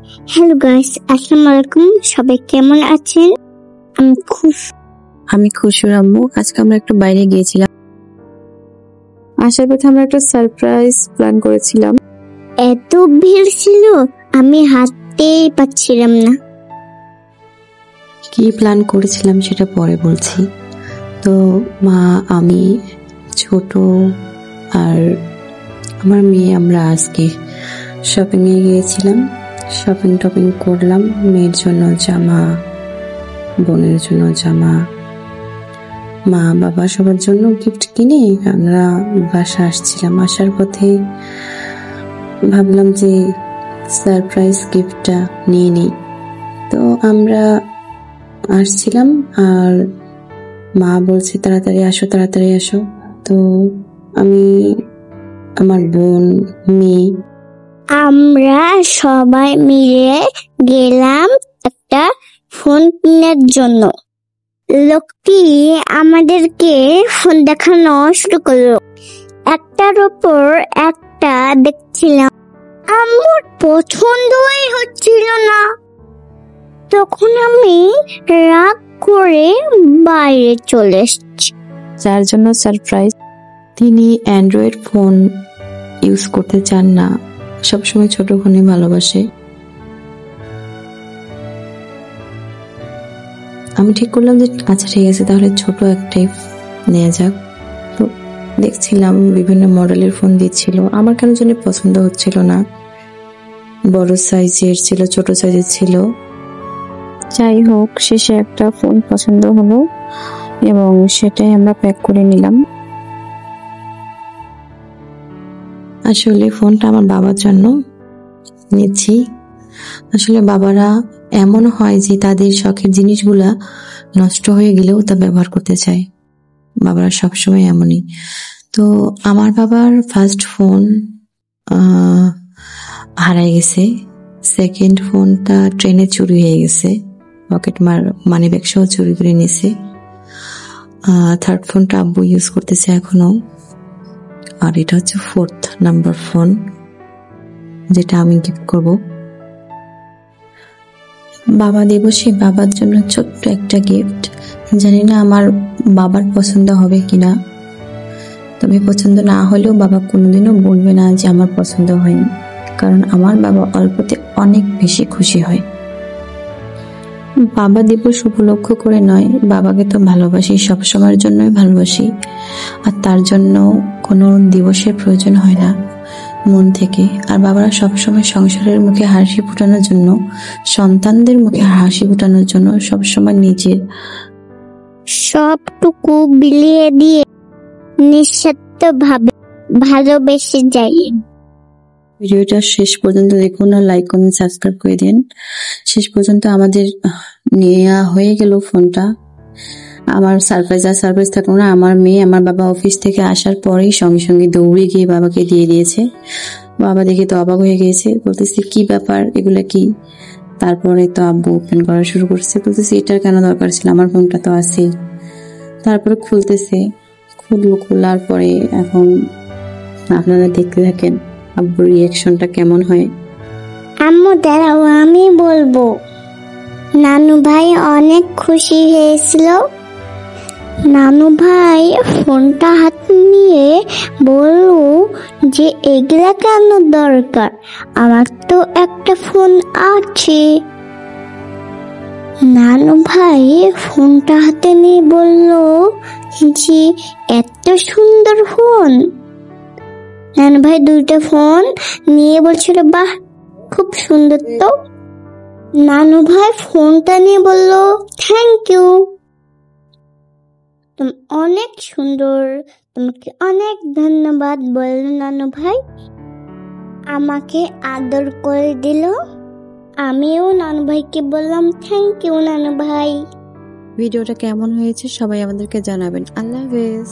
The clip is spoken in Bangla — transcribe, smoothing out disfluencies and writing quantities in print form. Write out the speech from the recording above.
হ্যালো গাইস, আসসালামু আলাইকুম। সবাই কেমন আছেন? আমি খুশির আম্মু। আজকে আমরা একটু বাইরে গিয়েছিলাম। আসার পথে আমরা একটা সারপ্রাইজ প্ল্যান করেছিলাম। এত ভিড় ছিল, আমি হাঁটতেই পারছিলাম না। কি প্ল্যান করেছিলাম সেটা পরে বলছি। তো মা, আমি, ছোট আর আমার মেয়ে আমরা আজকে শপিং এ গিয়েছিলাম। শপিং করলাম। মেয়ের জন্য জামা, বোনের জন্য জামা, মা বাবা সবার জন্য গিফট কিনে আমরা বাসা আসছিলাম। আসার পথে ভাবলাম যে সারপ্রাইজ গিফটটা নিয়ে নিই। তো আমরা আসছিলাম আর মা বলছে তাড়াতাড়ি আসো। তো আমি, আমার বোন, মেয়ে আমরা সবাই মিলে গেলাম একটা ফোন কেনার জন্য। লোকটি আমাদেরকে ফোন দেখানো শুরু করলো। একটার উপর একটা দেখছিলাম, আমার পছন্দই হচ্ছিল না। তখন আমি রাগ করে বাইরে চলে এসেছি। যার জন্য সারপ্রাইজ, তিনি অ্যান্ড্রয়েড ফোন ইউজ করতে চান না, সবসময় ছোট ফোনে ভালোবাসে। আমি ঠিক করলাম যে আচ্ছা ঠিক আছে, তাহলে ছোট একটাই নেওয়া যাক। তো দেখছিলাম বিভিন্ন মডেলের ফোন দিচ্ছিল, আমার কেন জানি পছন্দ হচ্ছিল না। বড় সাইজের ছিল, ছোট সাইজের ছিল। যাই হোক, শেষে একটা ফোন পছন্দ হলো এবং সেটাই আমরা প্যাক করে নিলাম। আসলে ফোনটা আমার বাবার জন্য নিচ্ছি। আসলে বাবারা এমন হয় যে তাদের শখের জিনিসগুলা নষ্ট হয়ে গেলেও তা ব্যবহার করতে চায়। বাবারা সবসময় এমনই। তো আমার বাবার ফার্স্ট ফোন হারাই গেছে। সেকেন্ড ফোনটা ট্রেনে চুরি হয়ে গেছে, পকেট মানি ব্যাগ সহ চুরি করে নিয়েছে। থার্ড ফোনটা আব্বু ইউজ করতেছে এখনো। আর এটা হচ্ছে 4th নাম্বার ফোন, যেটা আমি গিফট করব বাবা দিবসে। বাবার জন্য ছোট্ট একটা গিফট। জানি না আমার বাবার পছন্দ হবে কিনা, তবে পছন্দ না হলেও বাবা কোনোদিনও বলবে না যে আমার পছন্দ হয়নি, কারণ আমার বাবা অল্পতে অনেক বেশি খুশি হয়। বাবা দিবস উপলক্ষ করে নয়, বাবাকে তো ভালোবাসি, সবসময়ের জন্যই ভালোবাসি। আর তার জন্য কোনো দিবসের প্রয়োজন হয় না, মন থেকে। আর বাবারা সবসময় সংসারের মুখে হাসি ফোটানোর জন্য, সন্তানদের মুখে হাসি ফোটানোর জন্য সবসময় নিজের সবটুকু বিলিয়ে দিয়ে নিঃস্বার্থভাবে ভালোবেসে যায়। ভিডিওটা শেষ পর্যন্ত দেখুন আর লাইক কমেন্ট সাবস্ক্রাইব করে দিন। শেষ পর্যন্ত আমাদের নেওয়া হয়ে গেল ফোনটা। আমার সারপ্রাইজ থাকলো না। আমার মেয়ে আমার বাবা অফিস থেকে আসার পরেই সঙ্গে সঙ্গে দৌড়ে গিয়ে বাবাকে দিয়ে দিয়েছে। বাবা দেখে তো অবাক হয়ে গিয়েছে, বলতেছে কি ব্যাপার, এগুলা কি? তারপরে তো আব্বু ওপেন করা শুরু করছে, বলতেছে এটার কেন দরকার ছিল, আমার ফোনটা তো আছেই। তারপরে খোলার পরে এখন আপনারা দেখতে থাকেন আব্বুর রিয়াকশনটা কেমন হয়। আম্মু দাঁড়াও, আমি বলবো। নানু ভাই অনেক খুশি হয়েছিল। নানু ভাই ফোনটা হাতে নিয়ে বলল যে এগুলা কেন দরকার, আমার তো একটা ফোন আছে। নানু ভাই ফোনটা হাতে নিয়ে বলল যে এত সুন্দর ফোন। নানু ভাই দুইটা ফোন নিয়ে বলছিল বাহ খুব সুন্দর তো। নানু ভাই ফোনটা নিয়ে বলল থ্যাংক ইউ, তুমি অনেক সুন্দর, তোমাকে অনেক ধন্যবাদ বলল নানু ভাই। আমাকে আদর করে দিল। আমিও নানু ভাইকে বললাম থ্যাংক ইউ নানু ভাই। ভিডিওটা কেমন হয়েছে সবাই আমাদেরকে জানাবেন। আল্লাহ হাফেজ।